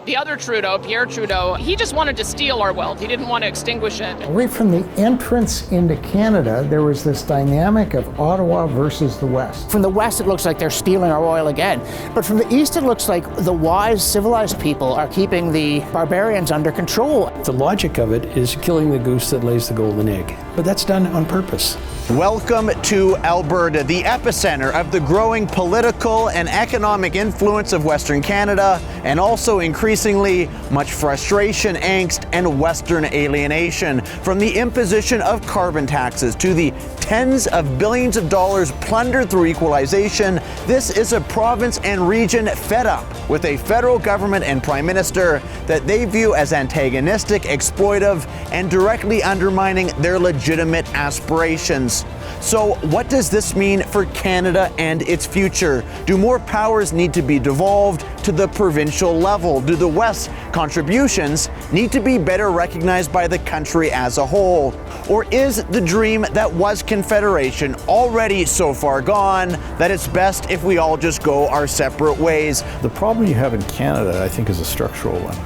The other Trudeau, Pierre Trudeau, he just wanted to steal our wealth. He didn't want to extinguish it. Right from the entrance into Canada, there was this dynamic of Ottawa versus the West. From the West, it looks like they're stealing our oil again. But from the East, it looks like the wise, civilized people are keeping the barbarians under control. The logic of it is killing the goose that lays the golden egg. But that's done on purpose. Welcome to Alberta, the epicenter of the growing political and economic influence of Western Canada, and also increasingly much frustration, angst, and Western alienation. From the imposition of carbon taxes to the tens of billions of dollars plundered through equalization, this is a province and region fed up with a federal government and prime minister that they view as antagonistic, exploitive, and directly undermining their legitimate aspirations. So what does this mean for Canada and its future? Do more powers need to be devolved to the provincial level? Do the West's contributions need to be better recognized by the country as a whole? Or is the dream that was Confederation already so far gone that it's best if we all just go our separate ways? The problem you have in Canada, I think, is a structural one.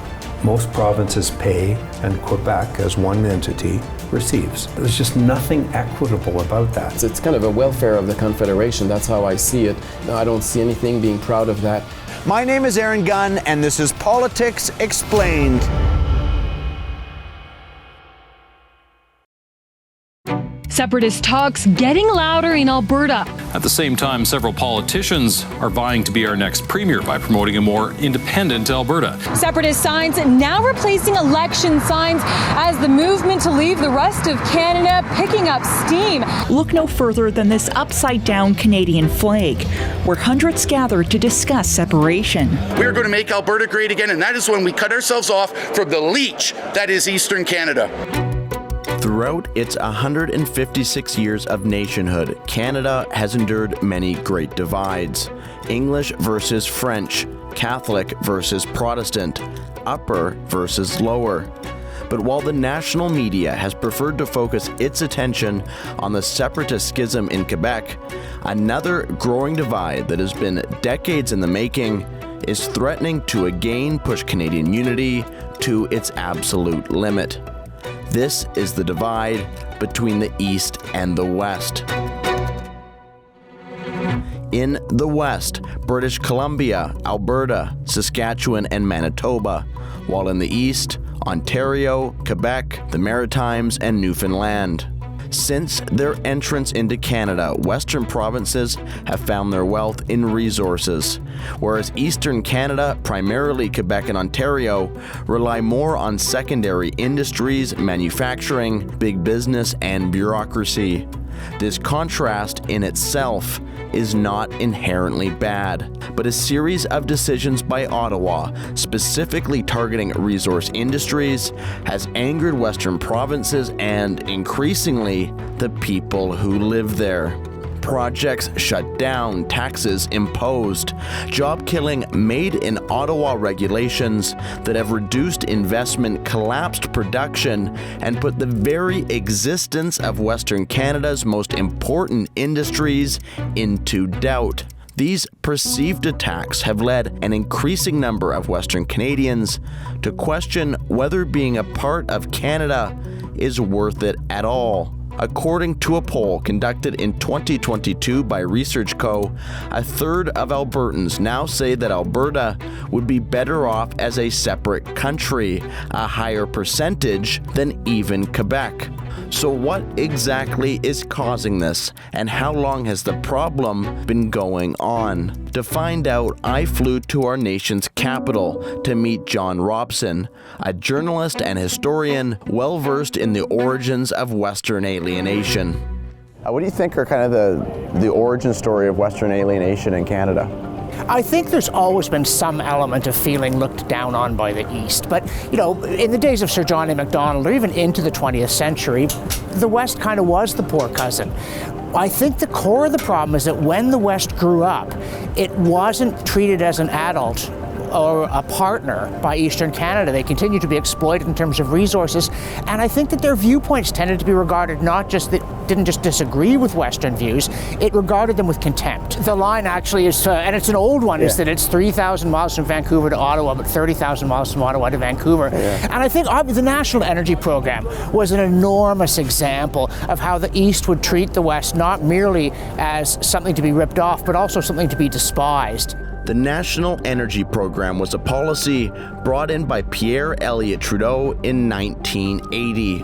Most provinces pay, and Quebec, as one entity, receives. There's just nothing equitable about that. It's kind of a welfare of the Confederation. That's how I see it. I don't see anything being proud of that. My name is Gunn, and this is Politics Explained. Separatist talks getting louder in Alberta. At the same time, several politicians are vying to be our next premier by promoting a more independent Alberta. Separatist signs now replacing election signs as the movement to leave the rest of Canada picking up steam. Look no further than this upside-down Canadian flag, where hundreds gathered to discuss separation. We're going to make Alberta great again, and that is when we cut ourselves off from the leech that is Eastern Canada. Throughout its 156 years of nationhood, Canada has endured many great divides. English versus French, Catholic versus Protestant, upper versus lower. But while the national media has preferred to focus its attention on the separatist schism in Quebec, another growing divide that has been decades in the making is threatening to again push Canadian unity to its absolute limit. This is the divide between the East and the West. In the West, British Columbia, Alberta, Saskatchewan, and Manitoba, while in the East, Ontario, Quebec, the Maritimes, and Newfoundland. Since their entrance into Canada, Western provinces have found their wealth in resources, whereas Eastern Canada, primarily Quebec and Ontario, rely more on secondary industries, manufacturing, big business, and bureaucracy. This contrast in itself is not inherently bad, but a series of decisions by Ottawa, specifically targeting resource industries, has angered Western provinces and, increasingly, the people who live there. Projects shut down, taxes imposed, job killing made in Ottawa regulations that have reduced investment, collapsed production, and put the very existence of Western Canada's most important industries into doubt. These perceived attacks have led an increasing number of Western Canadians to question whether being a part of Canada is worth it at all. According to a poll conducted in 2022 by Research Co., a third of Albertans now say that Alberta would be better off as a separate country, a higher percentage than even Quebec. So what exactly is causing this, and how long has the problem been going on? To find out, I flew to our nation's capital to meet John Robson, a journalist and historian well-versed in the origins of Western alienation. What do you think are kind of the origin story of Western alienation in Canada? I think there's always been some element of feeling looked down on by the East. But, in the days of Sir John A. Macdonald, or even into the 20th century, the West kind of was the poor cousin. I think the core of the problem is that when the West grew up, it wasn't treated as an adult or a partner by Eastern Canada. They continue to be exploited in terms of resources, and I think that their viewpoints tended to be regarded not just that didn't just disagree with Western views, it regarded them with contempt. The line actually is, and it's an old one, is that it's 3,000 miles from Vancouver to Ottawa, but 30,000 miles from Ottawa to Vancouver. And I think the National Energy Program was an enormous example of how the East would treat the West not merely as something to be ripped off, but also something to be despised. The National Energy Program was a policy brought in by Pierre Elliott Trudeau in 1980,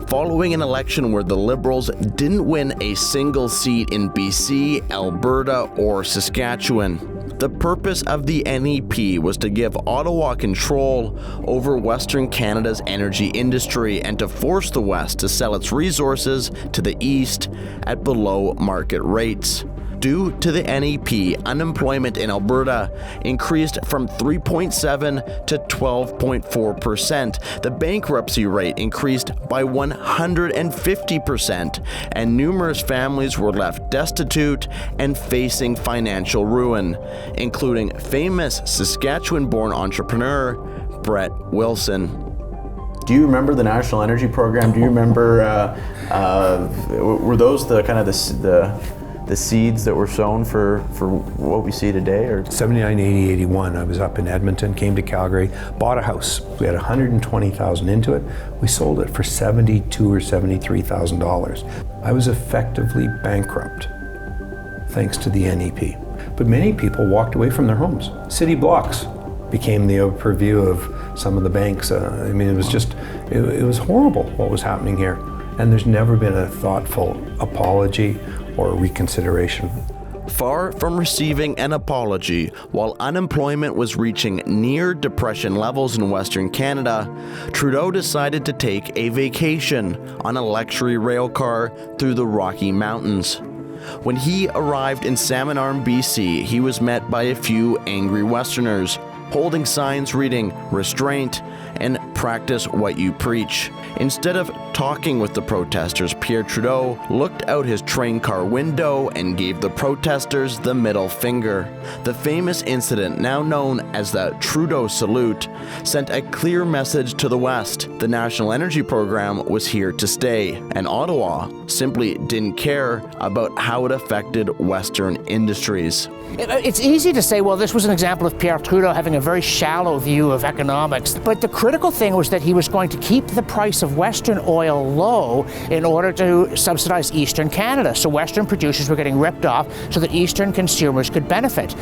following an election where the Liberals didn't win a single seat in BC, Alberta, or Saskatchewan. The purpose of the NEP was to give Ottawa control over Western Canada's energy industry and to force the West to sell its resources to the East at below market rates. Due to the NEP, unemployment in Alberta increased from 3.7% to 12.4%. The bankruptcy rate increased by 150%, and numerous families were left destitute and facing financial ruin, including famous Saskatchewan-born entrepreneur Brett Wilson. Do you remember the National Energy Program? Do you remember, were those the kind of the seeds that were sown for what we see today? Or 79, 80, 81, I was up in Edmonton, came to Calgary, bought a house. We had $120,000 into it. We sold it for $72,000 or $73,000. I was effectively bankrupt thanks to the NEP. But many people walked away from their homes. City blocks became the purview of some of the banks. I mean, it was just, it was horrible what was happening here. And there's never been a thoughtful apology or reconsideration. Far from receiving an apology, while unemployment was reaching near depression levels in Western Canada, Trudeau decided to take a vacation on a luxury rail car through the Rocky Mountains. When he arrived in Salmon Arm, BC, he was met by a few angry Westerners, holding signs reading "Restraint" and "Practice what you preach." Instead of talking with the protesters, Pierre Trudeau looked out his train car window and gave the protesters the middle finger. The famous incident, now known as the Trudeau Salute, sent a clear message to the West. The National Energy Program was here to stay, and Ottawa simply didn't care about how it affected Western industries. It's easy to say, well, this was an example of Pierre Trudeau having a very shallow view of economics, but the critical thing was that he was going to keep the price of Western oil low in order to subsidize Eastern Canada. So Western producers were getting ripped off so that Eastern consumers could benefit.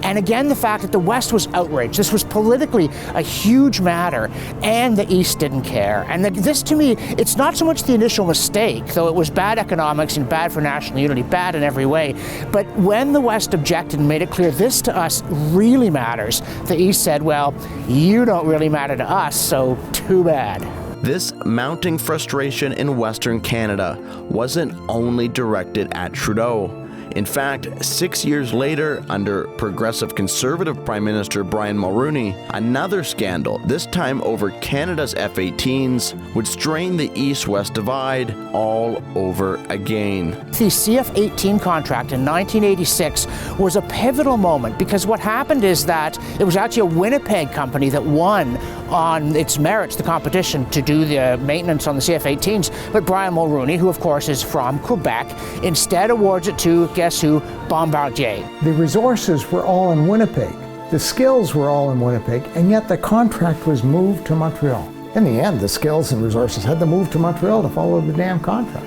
And again, the fact that the West was outraged. This was politically a huge matter, and the East didn't care. And this, to me, it's not so much the initial mistake, though it was bad economics and bad for national unity, bad in every way. But when the West objected and made it clear this to us really matters, the East said, well, you don't really matter to us, so too bad. This mounting frustration in Western Canada wasn't only directed at Trudeau. In fact, 6 years later, under Progressive Conservative Prime Minister Brian Mulroney, another scandal, this time over Canada's F-18s, would strain the East-West divide all over again. The CF-18 contract in 1986 was a pivotal moment because what happened is that it was actually a Winnipeg company that won on its merits the competition to do the maintenance on the CF-18s, but Brian Mulroney, who of course is from Quebec, instead awards it to, guess who, Bombardier. The resources were all in Winnipeg. The skills were all in Winnipeg, and yet the contract was moved to Montreal. In the end, the skills and resources had to move to Montreal to follow the damn contract.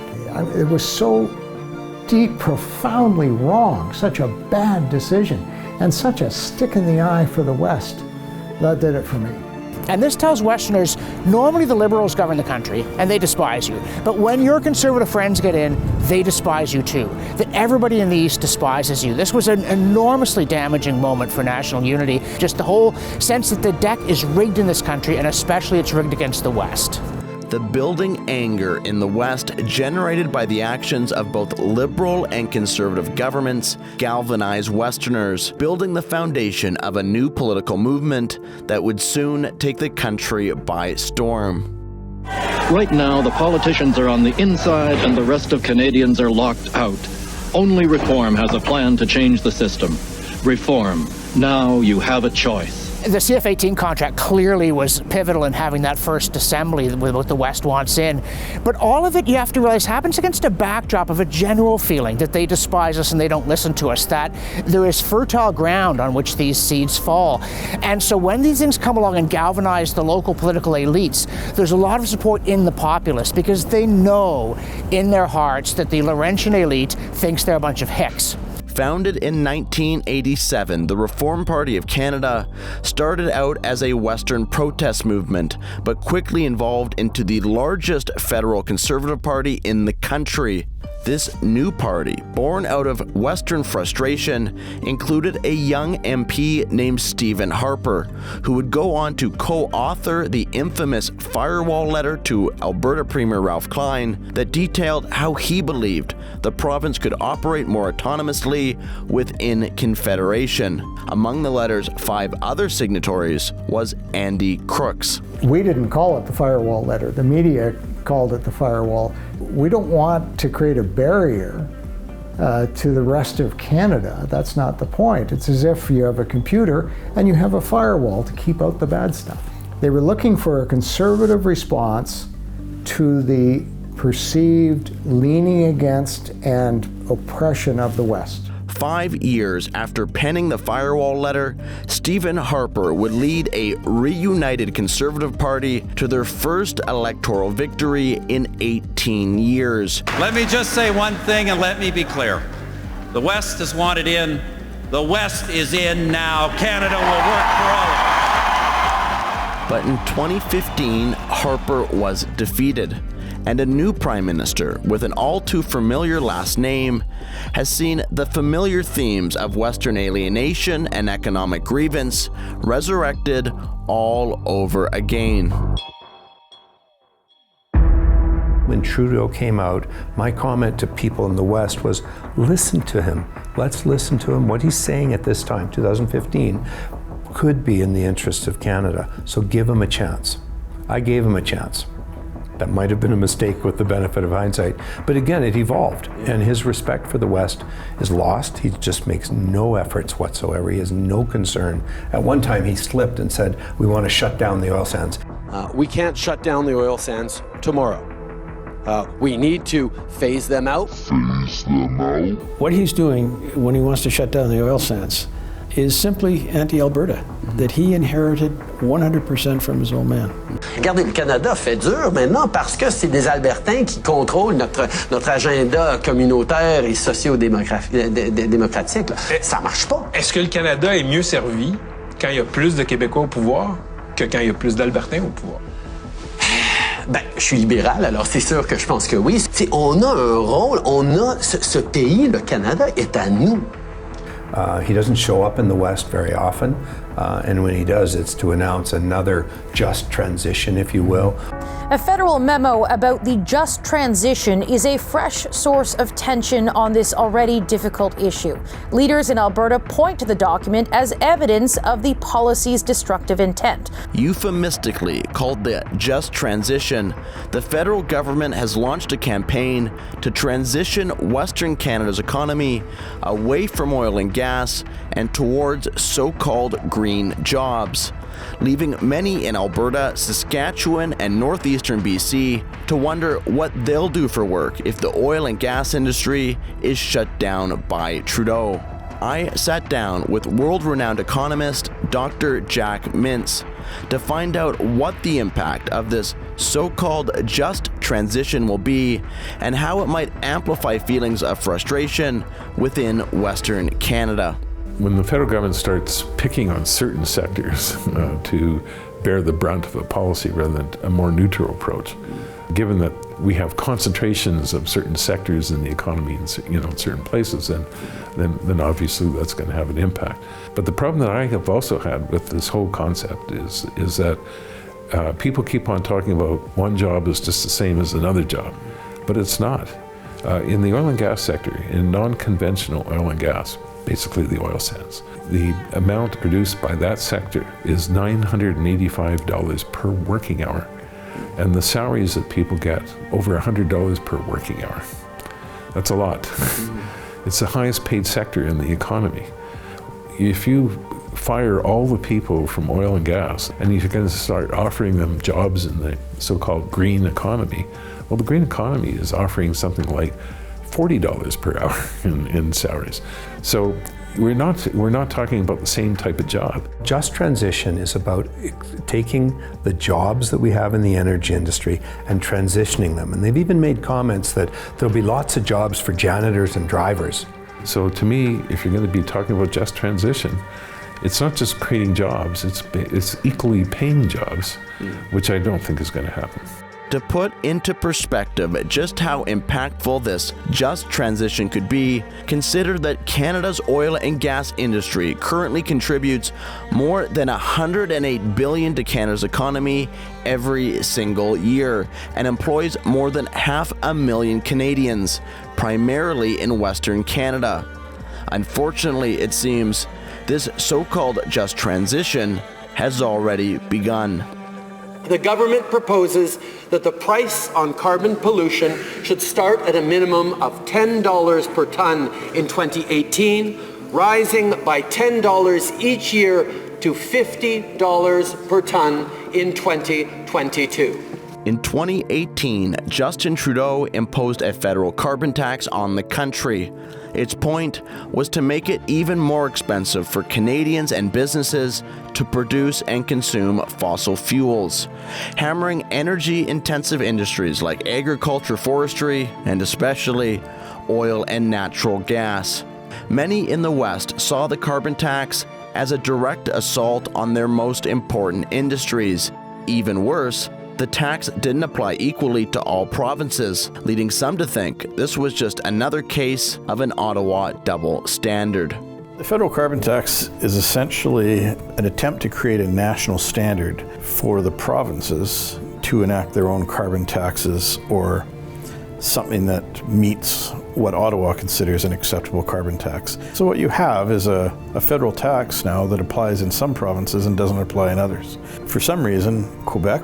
It was so deep, profoundly wrong, such a bad decision, and such a stick in the eye for the West. That did it for me. And this tells Westerners, normally the Liberals govern the country, and they despise you. But when your Conservative friends get in, they despise you too. That everybody in the East despises you. This was an enormously damaging moment for national unity. Just the whole sense that the deck is rigged in this country, and especially it's rigged against the West. The building anger in the West, generated by the actions of both Liberal and Conservative governments, galvanized Westerners, building the foundation of a new political movement that would soon take the country by storm. Right now, the politicians are on the inside and the rest of Canadians are locked out. Only Reform has a plan to change the system. Reform. Now you have a choice. The CF-18 contract clearly was pivotal in having that first assembly with what the West wants in. But all of it, you have to realize, happens against a backdrop of a general feeling that they despise us and they don't listen to us, that there is fertile ground on which these seeds fall. And so when these things come along and galvanize the local political elites, there's a lot of support in the populace because they know in their hearts that the Laurentian elite thinks they're a bunch of hicks. Founded in 1987, the Reform Party of Canada started out as a Western protest movement, but quickly evolved into the largest federal conservative party in the country. This new party, born out of Western frustration, included a young MP named Stephen Harper, who would go on to co-author the infamous firewall letter to Alberta Premier Ralph Klein that detailed how he believed the province could operate more autonomously within confederation. Among the letter's 5 other signatories was Andy Crooks. We didn't call it the firewall letter. The media called it the firewall. We don't want to create a barrier to the rest of Canada. That's not the point. It's as if you have a computer and you have a firewall to keep out the bad stuff. They were looking for a conservative response to the perceived leaning against and oppression of the West. 5 years after penning the firewall letter, Stephen Harper would lead a reunited Conservative Party to their first electoral victory in 18 years. Let me just say one thing and let me be clear. The West has wanted in. The West is in now. Canada will work for all of us. But in 2015, Harper was defeated, and a new Prime Minister with an all too familiar last name has seen the familiar themes of Western alienation and economic grievance resurrected all over again. When Trudeau came out, my comment to people in the West was, listen to him. Let's listen to him. What he's saying at this time, 2015, could be in the interests of Canada. So give him a chance. I gave him a chance. That might have been a mistake with the benefit of hindsight. But again, it evolved, and his respect for the West is lost. He just makes no efforts whatsoever. He has no concern. At one time, he slipped and said, we want to shut down the oil sands. We can't shut down the oil sands tomorrow. We need to phase them out. What he's doing when he wants to shut down the oil sands is simply anti-Alberta, that he inherited 100% from his old man. Regardez, le Canada fait dur maintenant parce que c'est des Albertains qui contrôlent notre agenda communautaire et socio-démocratique. Ça marche pas. Est-ce que le Canada est mieux servi quand il y a plus de Québécois au pouvoir que quand il y a plus d'Albertains au pouvoir? Ben, je suis libéral, alors c'est sûr que je pense que oui. T'sais, on a un rôle, ce pays, le Canada, est à nous. He doesn't show up in the West very often, and when he does, it's to announce another just transition, if you will. A federal memo about the just transition is a fresh source of tension on this already difficult issue. Leaders in Alberta point to the document as evidence of the policy's destructive intent. Euphemistically called the Just Transition, the federal government has launched a campaign to transition Western Canada's economy away from oil and gas and towards so-called green jobs, leaving many in Alberta, Saskatchewan, and northeastern BC to wonder what they'll do for work if the oil and gas industry is shut down by Trudeau. I sat down with world-renowned economist Dr. Jack Mintz to find out what the impact of this so-called just transition will be and how it might amplify feelings of frustration within Western Canada. When the federal government starts picking on certain sectors to bear the brunt of a policy rather than a more neutral approach, given that we have concentrations of certain sectors in the economy in certain places, then obviously that's going to have an impact. But the problem that I have also had with this whole concept is that people keep on talking about one job is just the same as another job, but it's not. In the oil and gas sector, in non-conventional oil and gas, basically the oil sands, the amount produced by that sector is $985 per working hour. And the salaries that people get, over $100 per working hour. That's a lot. It's the highest paid sector in the economy. If you fire all the people from oil and gas, and you're going to start offering them jobs in the so-called green economy. Well, the green economy is offering something like $40 per hour in salaries. So we're not talking about the same type of job. Just transition is about taking the jobs that we have in the energy industry and transitioning them. And they've even made comments that there'll be lots of jobs for janitors and drivers. So to me, if you're going to be talking about just transition, it's not just creating jobs, it's equally paying jobs, which I don't think is going to happen. To put into perspective just how impactful this just transition could be, consider that Canada's oil and gas industry currently contributes more than $108 billion to Canada's economy every single year and employs more than 500,000 Canadians, primarily in Western Canada. Unfortunately, it seems this so-called just transition has already begun. The government proposes that the price on carbon pollution should start at a minimum of $10 per ton in 2018, rising by $10 each year to $50 per ton in 2022. In 2018, Justin Trudeau imposed a federal carbon tax on the country. Its point was to make it even more expensive for Canadians and businesses to produce and consume fossil fuels, hammering energy-intensive industries like agriculture, forestry, and especially oil and natural gas. Many in the West saw the carbon tax as a direct assault on their most important industries. Even worse, the tax didn't apply equally to all provinces, leading some to think this was just another case of an Ottawa double standard. The federal carbon tax is essentially an attempt to create a national standard for the provinces to enact their own carbon taxes or something that meets what Ottawa considers an acceptable carbon tax. So what you have is a federal tax now that applies in some provinces and doesn't apply in others. For some reason, Quebec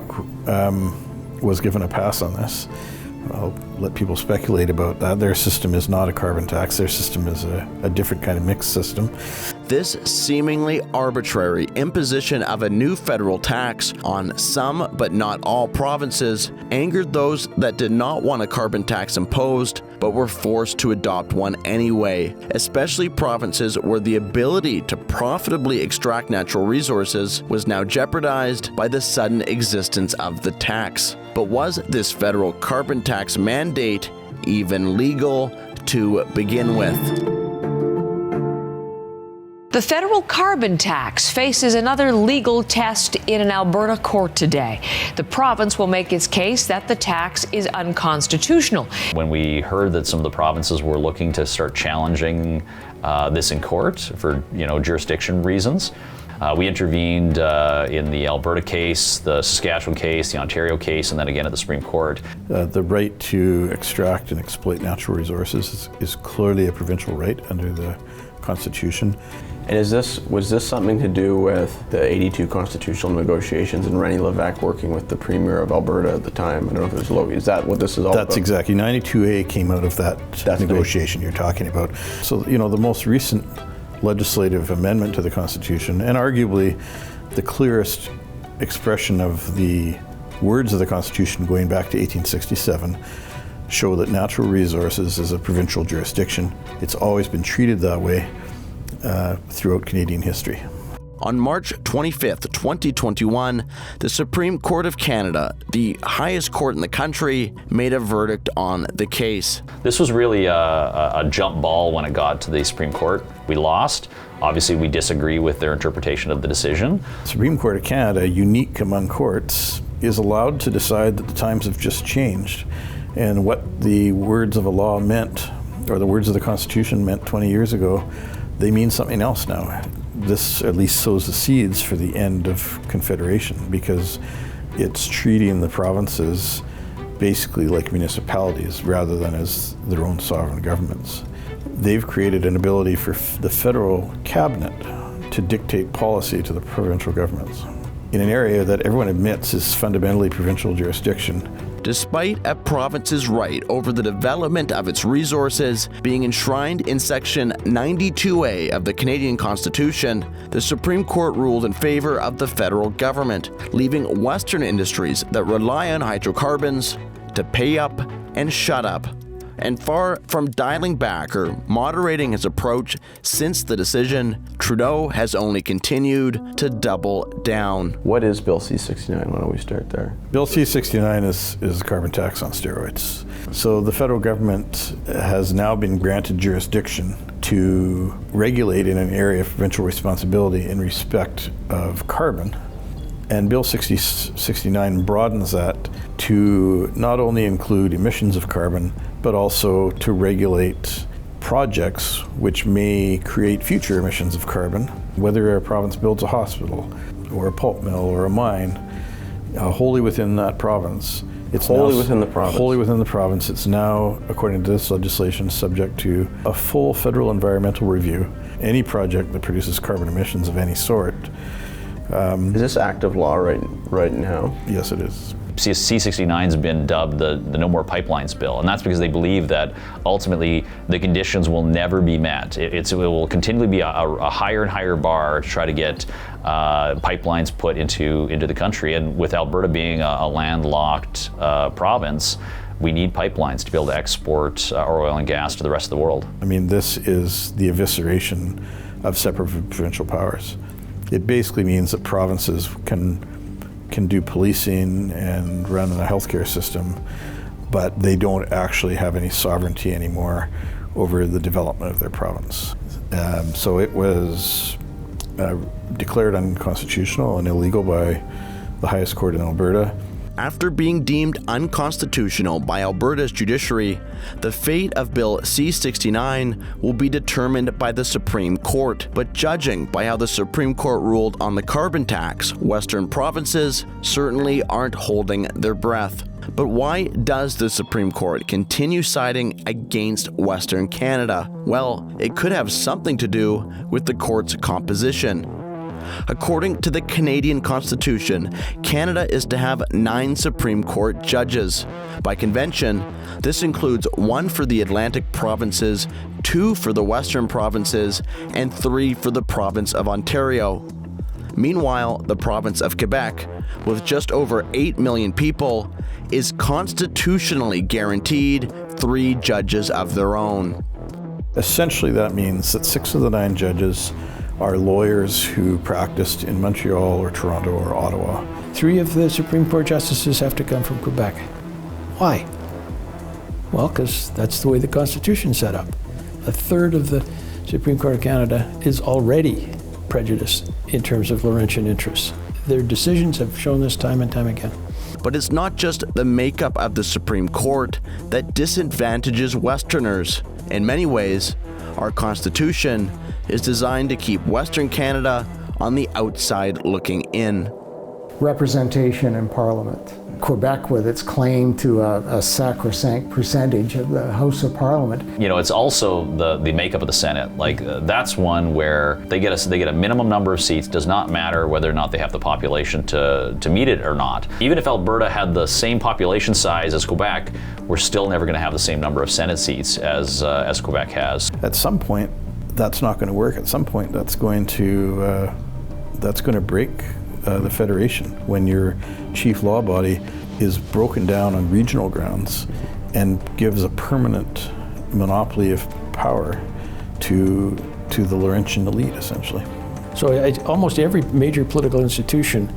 was given a pass on this. I'll let people speculate about that. Their system is not a carbon tax. Their system is a different kind of mixed system. This seemingly arbitrary imposition of a new federal tax on some but not all provinces angered those that did not want a carbon tax imposed but were forced to adopt one anyway, especially provinces where the ability to profitably extract natural resources was now jeopardized by the sudden existence of the tax. But was this federal carbon tax mandate even legal to begin with? The federal carbon tax faces another legal test in an Alberta court today. The province will make its case that the tax is unconstitutional. When we heard that some of the provinces were looking to start challenging this in court for jurisdiction reasons, we intervened in the Alberta case, the Saskatchewan case, the Ontario case, and then again at the Supreme Court. The right to extract and exploit natural resources is clearly a provincial right under the Constitution. And was this something to do with the 82 constitutional negotiations and Rennie Levesque working with the Premier of Alberta at the time? I don't know if it was Logie. Is that what this is all about? That's exactly. 92A came out of that negotiation you're talking about. So, the most recent legislative amendment to the Constitution, and arguably the clearest expression of the words of the Constitution going back to 1867, show that natural resources is a provincial jurisdiction. It's always been treated that way throughout Canadian history. On March 25th, 2021, the Supreme Court of Canada, the highest court in the country, made a verdict on the case. This was really a jump ball when it got to the Supreme Court. We lost. Obviously, we disagree with their interpretation of the decision. The Supreme Court of Canada, unique among courts, is allowed to decide that the times have just changed and what the words of a law meant, or the words of the Constitution meant 20 years ago, they mean something else now. This at least sows the seeds for the end of confederation because it's treating the provinces basically like municipalities rather than as their own sovereign governments. They've created an ability for the federal cabinet to dictate policy to the provincial governments. In an area that everyone admits is fundamentally provincial jurisdiction, Despite a province's right over the development of its resources being enshrined in Section 92A of the Canadian Constitution, the Supreme Court ruled in favor of the federal government, leaving Western industries that rely on hydrocarbons to pay up and shut up. And far from dialing back or moderating his approach since the decision, Trudeau has only continued to double down. What is Bill C-69? Why don't we start there? Bill C-69 is a carbon tax on steroids. So the federal government has now been granted jurisdiction to regulate in an area of provincial responsibility in respect of carbon. And Bill 69 broadens that to not only include emissions of carbon, but also to regulate projects which may create future emissions of carbon, whether a province builds a hospital or a pulp mill or a mine, wholly within that province. It's wholly within the province. Wholly within the province. It's now, according to this legislation, subject to a full federal environmental review. Any project that produces carbon emissions of any sort. Is this active law right now? Yes, it is. C-69's been dubbed the No More Pipelines bill, and that's because they believe that ultimately the conditions will never be met. It will continually be a higher and higher bar to try to get pipelines put into the country. And with Alberta being a landlocked province, we need pipelines to be able to export our oil and gas to the rest of the world. I mean, this is the evisceration of separate provincial powers. It basically means that provinces can do policing and run a healthcare system, but they don't actually have any sovereignty anymore over the development of their province. So it was declared unconstitutional and illegal by the highest court in Alberta. After being deemed unconstitutional by Alberta's judiciary, the fate of Bill C-69 will be determined by the Supreme Court. But judging by how the Supreme Court ruled on the carbon tax, Western provinces certainly aren't holding their breath. But why does the Supreme Court continue siding against Western Canada? Well, it could have something to do with the court's composition. According to the Canadian Constitution, Canada is to have 9 Supreme Court judges. By convention, this includes 1 for the Atlantic provinces, 2 for the Western provinces, and 3 for the province of Ontario. Meanwhile, the province of Quebec, with just over 8 million people, is constitutionally guaranteed 3 judges of their own. Essentially, that means that 6 of the 9 judges are lawyers who practiced in Montreal or Toronto or Ottawa. 3 of the Supreme Court justices have to come from Quebec. Why? Well, because that's the way the Constitution's set up. A third of the Supreme Court of Canada is already prejudiced in terms of Laurentian interests. Their decisions have shown this time and time again. But it's not just the makeup of the Supreme Court that disadvantages Westerners. In many ways, our Constitution is designed to keep Western Canada on the outside looking in. Representation in Parliament. Quebec, with its claim to a sacrosanct percentage of the House of Parliament. You know, it's also the makeup of the Senate. Like that's one where they get a minimum number of seats. Does not matter whether or not they have the population to meet it or not. Even if Alberta had the same population size as Quebec, we're still never going to have the same number of Senate seats as Quebec has. At some point, that's not going to work. At some point, that's going to break the federation when your chief law body is broken down on regional grounds and gives a permanent monopoly of power to the Laurentian elite, essentially. So almost every major political institution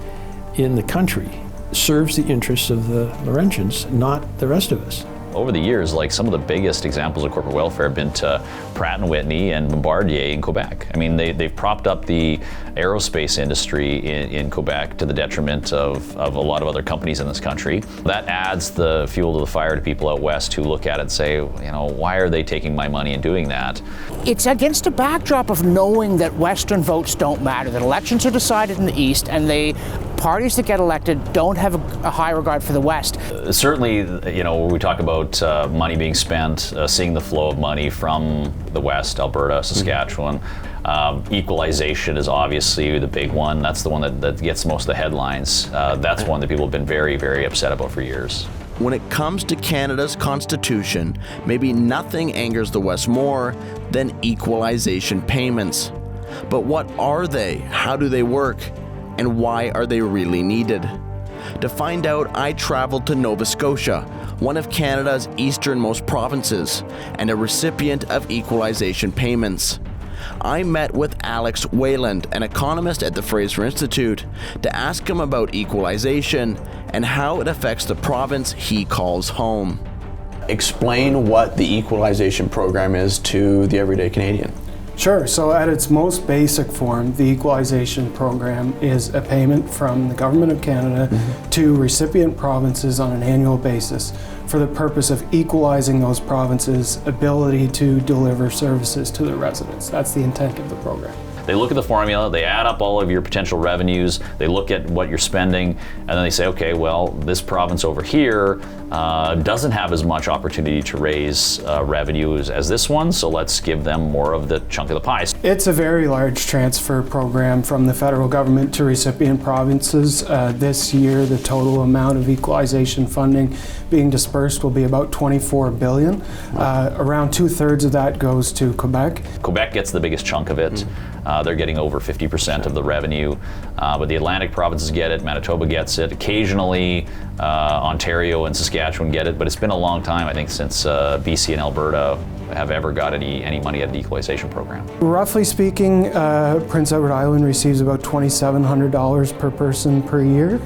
in the country serves the interests of the Laurentians, not the rest of us. Over the years, like some of the biggest examples of corporate welfare have been to Pratt & Whitney and Bombardier in Quebec. I mean, they've propped up the aerospace industry in Quebec to the detriment of a lot of other companies in this country. That adds the fuel to the fire to people out west who look at it and say, you know, why are they taking my money and doing that? It's against a backdrop of knowing that Western votes don't matter, that elections are decided in the East, and the parties that get elected don't have a high regard for the West. Certainly, you know, when we talk about money being spent, seeing the flow of money from the West, Alberta, Saskatchewan, equalization is obviously the big one. That's the one that gets most of the headlines. That's one that people have been very, very upset about for years. When it comes to Canada's constitution, maybe nothing angers the West more than equalization payments. But what are they? How do they work? And why are they really needed? To find out, I traveled to Nova Scotia, one of Canada's easternmost provinces, and a recipient of equalization payments. I met with Alex Wayland, an economist at the Fraser Institute, to ask him about equalization and how it affects the province he calls home. Explain what the equalization program is to the everyday Canadian. Sure. So at its most basic form, the equalization program is a payment from the Government of Canada to recipient provinces on an annual basis for the purpose of equalizing those provinces' ability to deliver services to their residents. That's the intent of the program. They look at the formula, they add up all of your potential revenues, they look at what you're spending, and then they say, okay, well, this province over here doesn't have as much opportunity to raise revenues as this one, so let's give them more of the chunk of the pie. It's a very large transfer program from the federal government to recipient provinces. This year, the total amount of equalization funding being dispersed will be about $24 billion. Around 2/3 of that goes to Quebec. Quebec gets the biggest chunk of it. They're getting over 50% of the revenue, but the Atlantic provinces get it, Manitoba gets it, occasionally Ontario and Saskatchewan get it, but it's been a long time, I think, since BC and Alberta have ever got any money out of the equalization program. Roughly speaking, Prince Edward Island receives about $2,700 per person per year.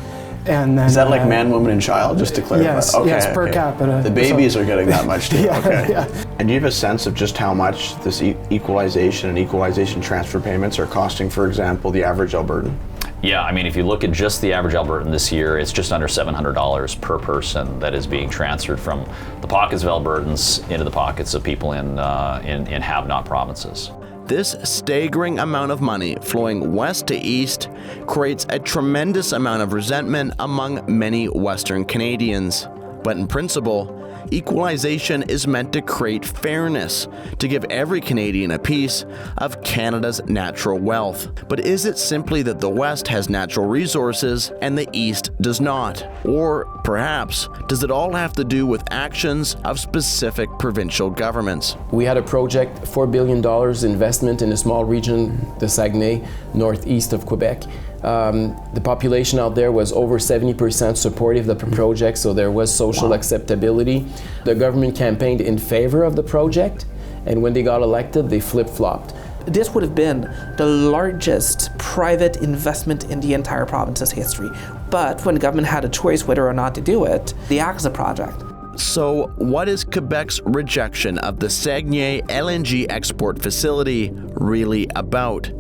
And then, is that like man, woman, and child, just to clarify? Yes, okay, yes, per capita. The babies are getting that much too. Yeah, okay. yeah. And do you have a sense of just how much this equalization and equalization transfer payments are costing, for example, the average Albertan? Yeah, I mean, if you look at just the average Albertan this year, it's just under $700 per person that is being transferred from the pockets of Albertans into the pockets of people in have-not provinces. This staggering amount of money flowing west to east creates a tremendous amount of resentment among many Western Canadians. But in principle, equalization is meant to create fairness, to give every Canadian a piece of Canada's natural wealth. But is it simply that the West has natural resources and the East does not? Or perhaps, does it all have to do with actions of specific provincial governments? We had a project, $4 billion investment in a small region, the Saguenay, northeast of Quebec. The population out there was over 70% supportive of the project, so there was social acceptability. The government campaigned in favor of the project, and when they got elected, they flip-flopped. This would have been the largest private investment in the entire province's history. But when the government had a choice whether or not to do it, they axed the project. So what is Quebec's rejection of the Saguenay LNG export facility really about?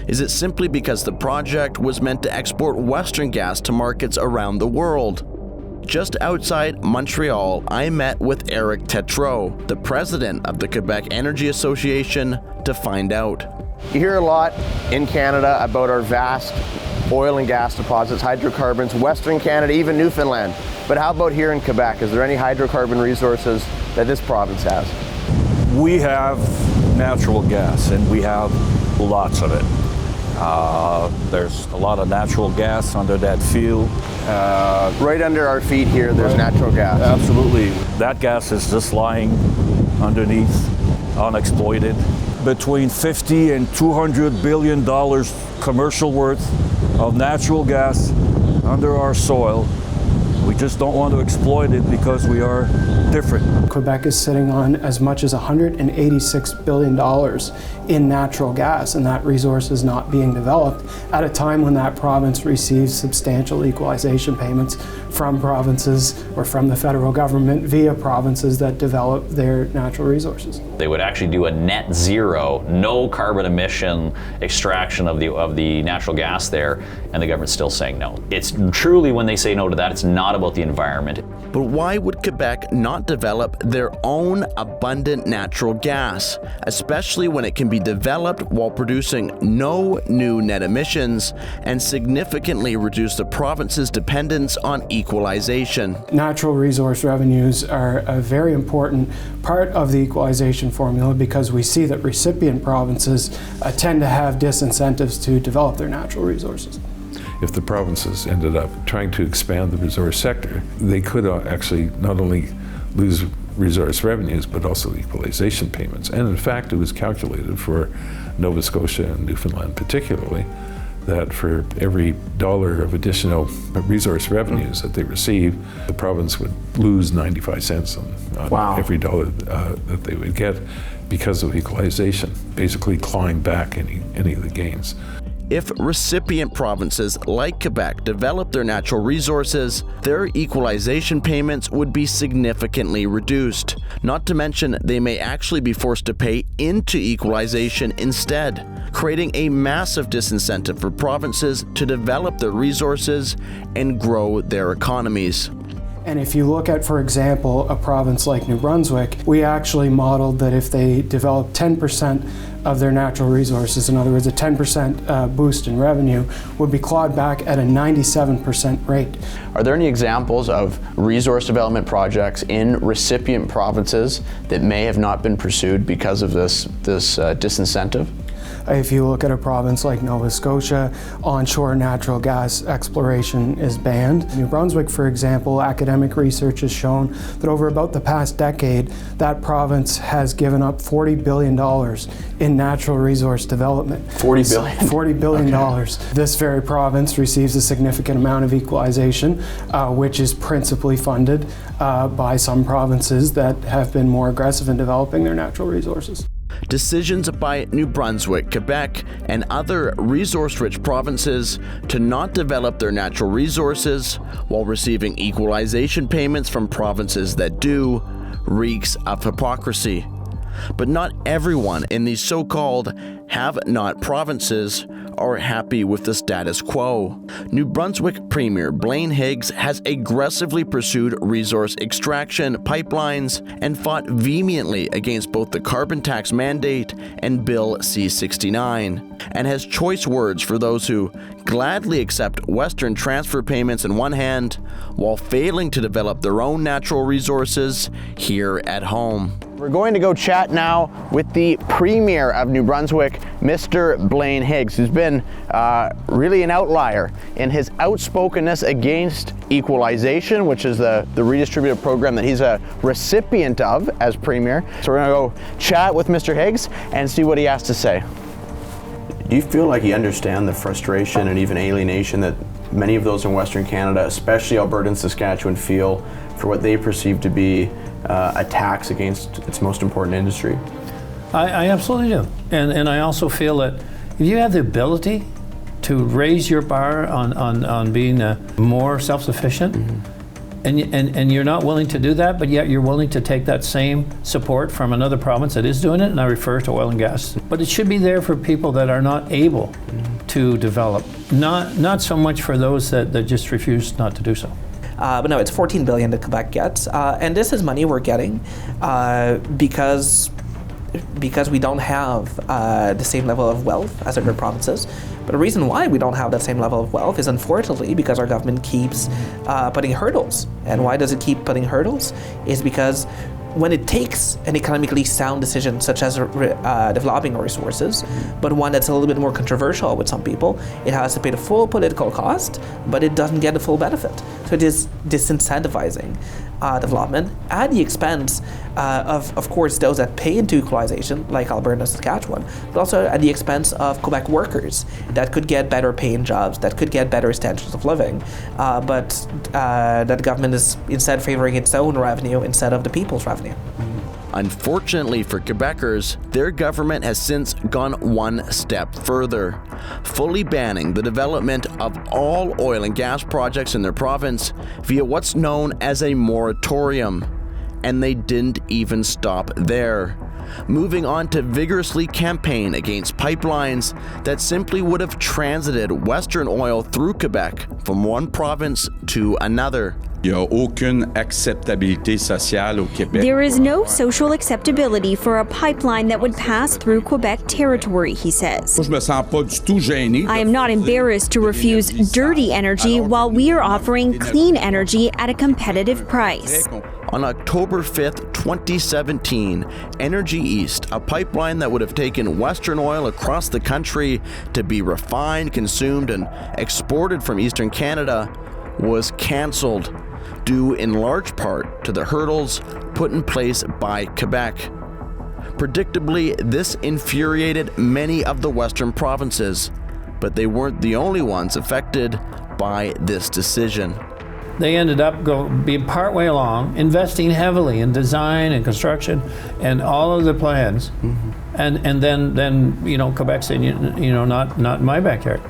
Is it simply because the project was meant to export Western gas to markets around the world? Just outside Montreal, I met with Eric Tétrault, the president of the Quebec Energy Association, to find out. You hear a lot in Canada about our vast oil and gas deposits, hydrocarbons, Western Canada, even Newfoundland. But how about here in Quebec? Is there any hydrocarbon resources that this province has? We have natural gas, and we have lots of it. There's a lot of natural gas under that field. Right under our feet here, there's natural gas. Absolutely. That gas is just lying underneath, unexploited. Between $50 and $200 billion commercial worth of natural gas under our soil. We just don't want to exploit it because we are different. Quebec is sitting on as much as $186 billion in natural gas, and that resource is not being developed at a time when that province receives substantial equalization payments from provinces or from the federal government via provinces that develop their natural resources. They would actually do a net zero, no carbon emission extraction of the natural gas there, and the government's still saying no. It's truly, when they say no to that, it's not about the environment. But why would Quebec not develop their own abundant natural gas, especially when it can be developed while producing no new net emissions and significantly reduce the province's dependence on equalization? Natural resource revenues are a very important part of the equalization formula because we see that recipient provinces tend to have disincentives to develop their natural resources. if the provinces ended up trying to expand the resource sector, they could actually not only lose resource revenues, but also equalization payments. And in fact, it was calculated for Nova Scotia and Newfoundland particularly, that for every dollar of additional resource revenues that they receive, the province would lose 95 cents on every dollar that they would get because of equalization, basically clawing back any of the gains. If recipient provinces like Quebec develop their natural resources, their equalization payments would be significantly reduced. Not to mention, they may actually be forced to pay into equalization instead, creating a massive disincentive for provinces to develop their resources and grow their economies. And if you look at, for example, a province like New Brunswick, we actually modeled that if they develop 10% of their natural resources, in other words, a 10% boost in revenue, would be clawed back at a 97% rate. Are there any examples of resource development projects in recipient provinces that may have not been pursued because of this disincentive? If you look at a province like Nova Scotia, onshore natural gas exploration is banned. New Brunswick, for example, academic research has shown that over about the past decade, that province has given up $40 billion in natural resource development. $40 billion? $40 billion. Okay. This very province receives a significant amount of equalization, which is principally funded by some provinces that have been more aggressive in developing their natural resources. Decisions by New Brunswick, Quebec, and other resource-rich provinces to not develop their natural resources while receiving equalization payments from provinces that do reeks of hypocrisy. But not everyone in these so-called have-not provinces are happy with the status quo. New Brunswick Premier Blaine Higgs has aggressively pursued resource extraction pipelines and fought vehemently against both the carbon tax mandate and Bill C-69, and has choice words for those who gladly accept Western transfer payments in one hand while failing to develop their own natural resources here at home. We're going to go chat now with the Premier of New Brunswick, Mr. Blaine Higgs, who's been really an outlier in his outspokenness against equalization, which is the redistributive program that he's a recipient of as Premier. So we're going to go chat with Mr. Higgs and see what he has to say. Do you feel like you understand the frustration and even alienation that many of those in Western Canada, especially Alberta and Saskatchewan, feel for what they perceive to be a tax against its most important industry? I absolutely do. And I also feel that if you have the ability to raise your bar on being more self-sufficient, and you're not willing to do that, but yet you're willing to take that same support from another province that is doing it, and I refer to oil and gas. But it should be there for people that are not able to develop, not so much for those that just refuse not to do so. But no, it's $14 billion that Quebec gets, and this is money we're getting because we don't have the same level of wealth as other provinces. But the reason why we don't have that same level of wealth is unfortunately because our government keeps putting hurdles. And why does it keep putting hurdles? Is because when it takes an economically sound decision, such as developing our resources, but one that's a little bit more controversial with some people, it has to pay the full political cost, but it doesn't get the full benefit. So it is disincentivizing development at the expense of course, those that pay into equalization, like Alberta and Saskatchewan, but also at the expense of Quebec workers that could get better paying jobs, that could get better standards of living, but that the government is instead favoring its own revenue instead of the people's revenue. Unfortunately for Quebecers, their government has since gone one step further, fully banning the development of all oil and gas projects in their province via what's known as a moratorium. And they didn't even stop there, moving on to vigorously campaign against pipelines that simply would have transited Western oil through Quebec from one province to another. There is no social acceptability for a pipeline that would pass through Quebec territory, he says. I am not embarrassed to refuse dirty energy while we are offering clean energy at a competitive price. On October 5th, 2017, Energy East, a pipeline that would have taken Western oil across the country to be refined, consumed, and exported from Eastern Canada, was cancelled, due in large part to the hurdles put in place by Quebec. Predictably, this infuriated many of the Western provinces, but they weren't the only ones affected by this decision. They ended up being partway along, investing heavily in design and construction and all of the plans, and then Quebec said, not in my backyard,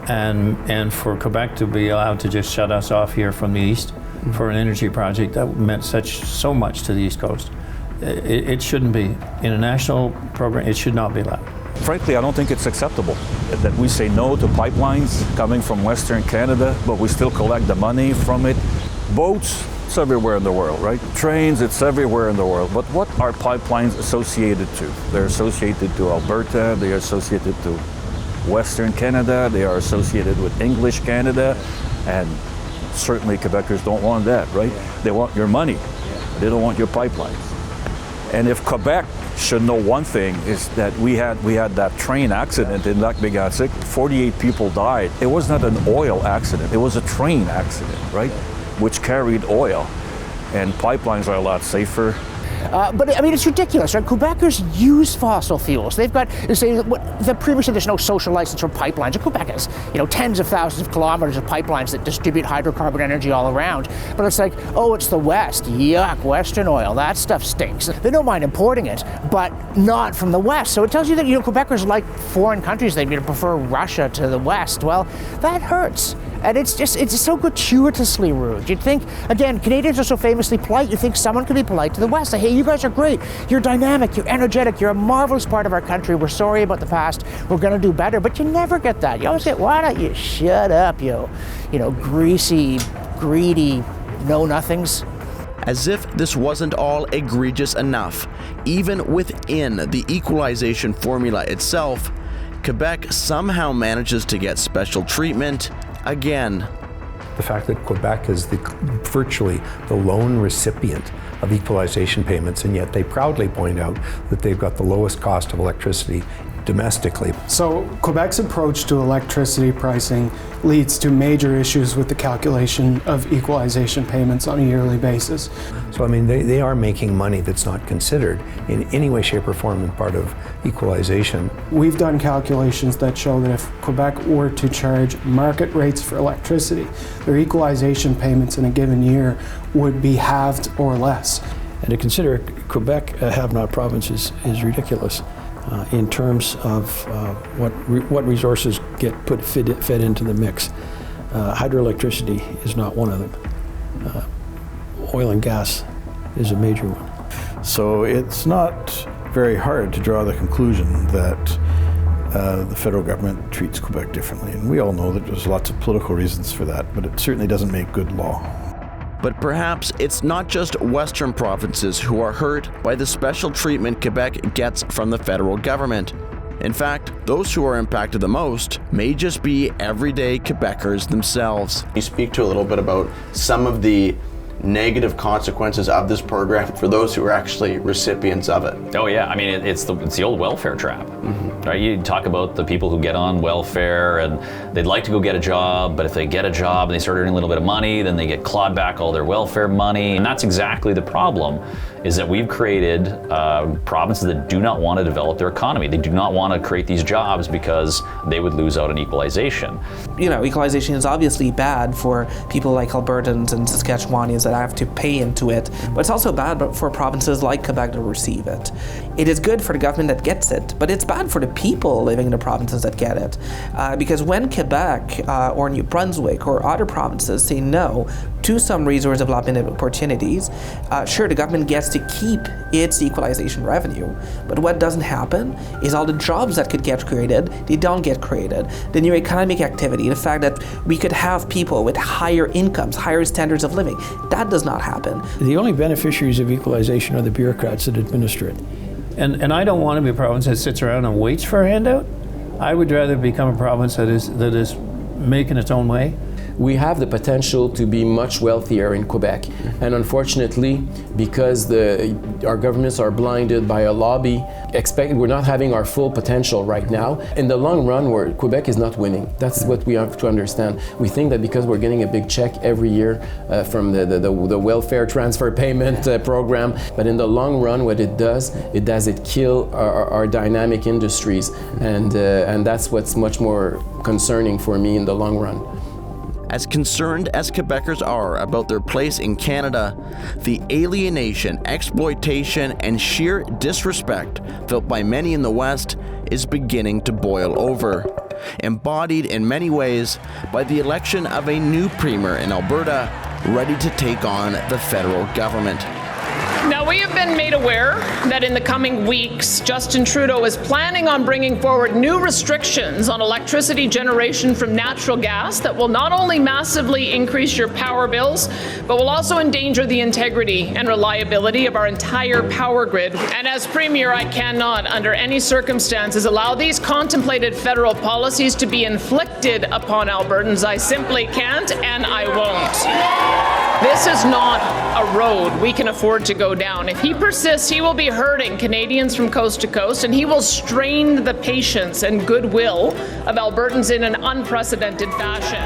and for Quebec to be allowed to just shut us off here from the east for an energy project that meant so much to the East Coast. It shouldn't be in a national program. It should not be allowed. Frankly, I don't think it's acceptable that we say no to pipelines coming from Western Canada, but we still collect the money from it. Boats, it's everywhere in the world, right? Trains, it's everywhere in the world. But what are pipelines associated to? They're associated to Alberta, they are associated to Western Canada, they are associated with English Canada, and certainly Quebecers don't want that, right? They want your money, they don't want your pipelines. And if Quebec should know one thing, is that we had that train accident in Lac-Mégantic. 48 people died. It was not an oil accident. It was a train accident, right? Which carried oil. And pipelines are a lot safer. But I mean, it's ridiculous, right? Quebecers use fossil fuels. They've got, previously there's no social license for pipelines. Quebec has, tens of thousands of kilometers of pipelines that distribute hydrocarbon energy all around. But it's like, oh, it's the West. Yuck, Western oil. That stuff stinks. They don't mind importing it, but not from the West. So it tells you that, Quebecers like foreign countries. They prefer Russia to the West. Well, that hurts. And it's so gratuitously rude. You'd think, again, Canadians are so famously polite, you think someone could be polite to the West. Say, hey, you guys are great. You're dynamic, you're energetic, you're a marvelous part of our country. We're sorry about the past. We're gonna do better. But you never get that. You always get, why don't you shut up, greasy, greedy know-nothings. As if this wasn't all egregious enough, even within the equalization formula itself, Quebec somehow manages to get special treatment again. The fact that Quebec is virtually the lone recipient of equalization payments, and yet they proudly point out that they've got the lowest cost of electricity domestically. So Quebec's approach to electricity pricing leads to major issues with the calculation of equalization payments on a yearly basis. So I mean, they are making money that's not considered in any way, shape, or form in part of equalization. We've done calculations that show that if Quebec were to charge market rates for electricity, their equalization payments in a given year would be halved or less. And to consider Quebec a have-not province is ridiculous. In terms of what resources get fed into the mix. Hydroelectricity is not one of them. Oil and gas is a major one. So it's not very hard to draw the conclusion that the federal government treats Quebec differently. And we all know that there's lots of political reasons for that, but it certainly doesn't make good law. But perhaps it's not just Western provinces who are hurt by the special treatment Quebec gets from the federal government. In fact, those who are impacted the most may just be everyday Quebecers themselves. You speak to a little bit about some of the negative consequences of this program for those who are actually recipients of it. Oh yeah, I mean it's the old welfare trap, right? You talk about the people who get on welfare and they'd like to go get a job, but if they get a job and they start earning a little bit of money, then they get clawed back all their welfare money, and that's exactly the problem. Is that we've created provinces that do not want to develop their economy. They do not want to create these jobs because they would lose out on equalization. Equalization is obviously bad for people like Albertans and Saskatchewanians that have to pay into it, but it's also bad for provinces like Quebec to receive it. It is good for the government that gets it, but it's bad for the people living in the provinces that get it. Because when Quebec or New Brunswick or other provinces say no to some resource development opportunities, sure, the government gets to keep its equalization revenue, but what doesn't happen is all the jobs that could get created, they don't get created. The new economic activity, the fact that we could have people with higher incomes, higher standards of living, that does not happen. The only beneficiaries of equalization are the bureaucrats that administer it. And I don't want to be a province that sits around and waits for a handout. I would rather become a province that is making its own way. we have the potential to be much wealthier in Quebec. And unfortunately, because our governments are blinded by a lobby, we're not having our full potential right now. In the long run, Quebec is not winning. That's what we have to understand. We think that because we're getting a big check every year from the welfare transfer payment program, but in the long run, what it does kill our dynamic industries, and that's what's much more concerning for me in the long run. As concerned as Quebecers are about their place in Canada, the alienation, exploitation, and sheer disrespect felt by many in the West is beginning to boil over, embodied in many ways by the election of a new premier in Alberta ready to take on the federal government. Now, we have been made aware that in the coming weeks, Justin Trudeau is planning on bringing forward new restrictions on electricity generation from natural gas that will not only massively increase your power bills, but will also endanger the integrity and reliability of our entire power grid. And as Premier, I cannot, under any circumstances, allow these contemplated federal policies to be inflicted upon Albertans. I simply can't, and I won't. This is not a road we can afford to go down. If he persists, he will be hurting Canadians from coast to coast, and he will strain the patience and goodwill of Albertans in an unprecedented fashion.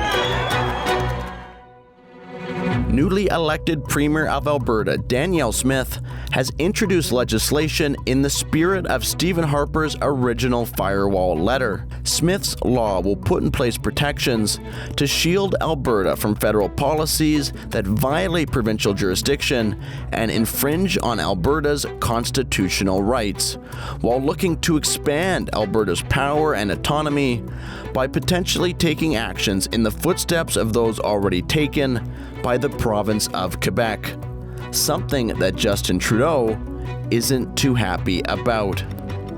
Newly elected Premier of Alberta, Danielle Smith, has introduced legislation in the spirit of Stephen Harper's original firewall letter. Smith's law will put in place protections to shield Alberta from federal policies that violate provincial jurisdiction and infringe on Alberta's constitutional rights, while looking to expand Alberta's power and autonomy by potentially taking actions in the footsteps of those already taken by the province of Quebec, something that Justin Trudeau isn't too happy about.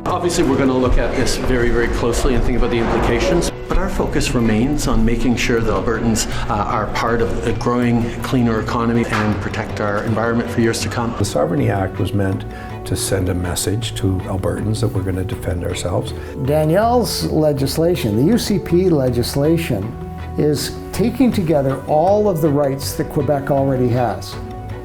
Obviously, we're going to look at this very, very closely and think about the implications, but our focus remains on making sure that Albertans are part of a growing, cleaner economy and protect our environment for years to come. The Sovereignty Act was meant to send a message to Albertans that we're going to defend ourselves. Danielle's legislation, the UCP legislation, is taking together all of the rights that Quebec already has.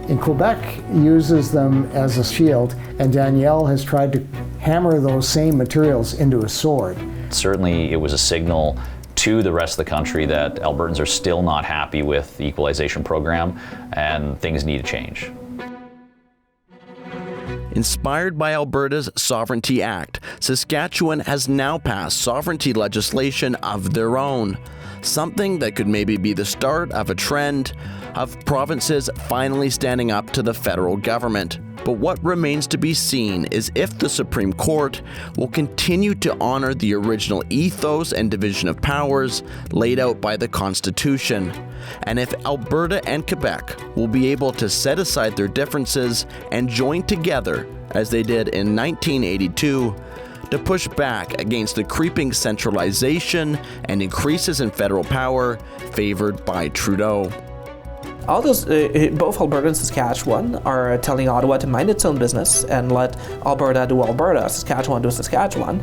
And Quebec uses them as a shield, and Danielle has tried to hammer those same materials into a sword. Certainly it was a signal to the rest of the country that Albertans are still not happy with the equalization program and things need to change. Inspired by Alberta's Sovereignty Act, Saskatchewan has now passed sovereignty legislation of their own, something that could maybe be the start of a trend of provinces finally standing up to the federal government. But what remains to be seen is if the Supreme Court will continue to honor the original ethos and division of powers laid out by the Constitution, and if Alberta and Quebec will be able to set aside their differences and join together, as they did in 1982, to push back against the creeping centralization and increases in federal power favored by Trudeau. All those, both Alberta and Saskatchewan are telling Ottawa to mind its own business and let Alberta do Alberta, Saskatchewan do Saskatchewan,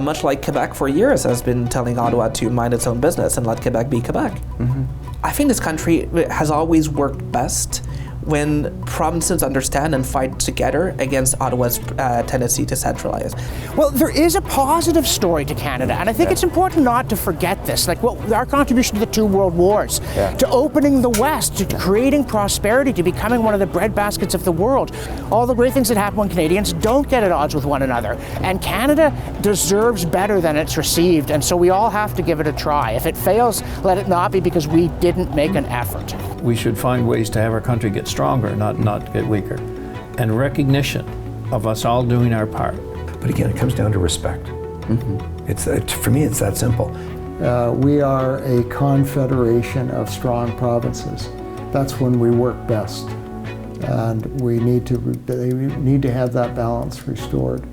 much like Quebec for years has been telling Ottawa to mind its own business and let Quebec be Quebec. Mm-hmm. I think this country has always worked best when provinces understand and fight together against Ottawa's tendency to centralize. Well, there is a positive story to Canada, and I think it's important not to forget this. Like, our contribution to the 2 world wars, to opening the West, to creating prosperity, to becoming one of the breadbaskets of the world. All the great things that happen when Canadians don't get at odds with one another. And Canada deserves better than it's received, and so we all have to give it a try. If it fails, let it not be because we didn't make an effort. We should find ways to have our country get stronger, not get weaker. And recognition of us all doing our part. But again, it comes down to respect. Mm-hmm. For me, it's that simple. We are a confederation of strong provinces. That's when we work best. And they need to have that balance restored.